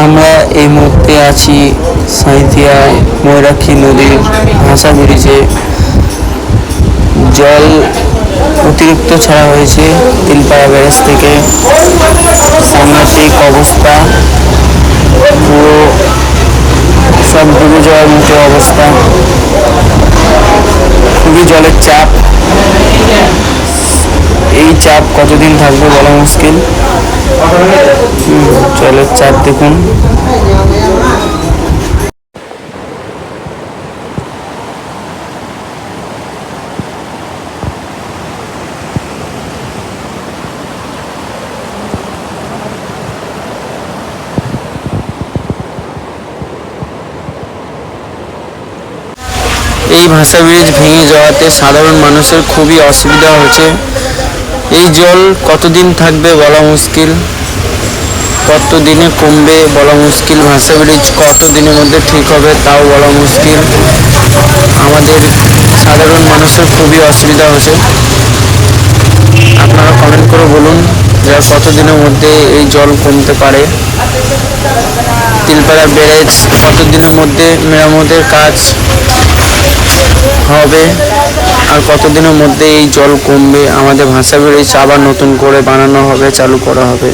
আমরা এই মুহূর্তে আছি সাঁইথিয়ায় ময়ূরাক্ষী নদীর ভাষা ব্রিজে। জল অতিরিক্ত ছাড়া হয়েছে তিলপাড়া ব্যারেজ থেকে। সাংঘাতিক অবস্থা, পুরো সব ডুবে যাওয়ার মতো অবস্থা। খুবই জলের চাপ। এই চাপ কতদিন থাকবে বলা মুশকিল। জলের চাপ দেখুন। এই ভাষা ব্রিজ ভেঙে যাওয়াতে সাধারণ মানুষের খুবই অসুবিধা হচ্ছে। এই জল কতদিন থাকবে বলা মুশকিল, কতদিনে কমবে বলা মুশকিল। ভাষা ব্রিজ কতদিনের মধ্যে ঠিক হবে তাও বলা মুশকিল। আমাদের সাধারণ মানুষের খুবই অসুবিধা হচ্ছে। আপনারা কমেন্ট করে বলুন যে কতদিনের মধ্যে এই জল কমতে পারে। তিলপাড়া ব্যারেজ কতদিনের মধ্যে মেরামতের কাজ হবে, আর কতদিনের মধ্যে এই জল কমবে। আমাদের ভাষা ব্রিজ আবার নতুন করে বানানো হবে, চালু করা হবে।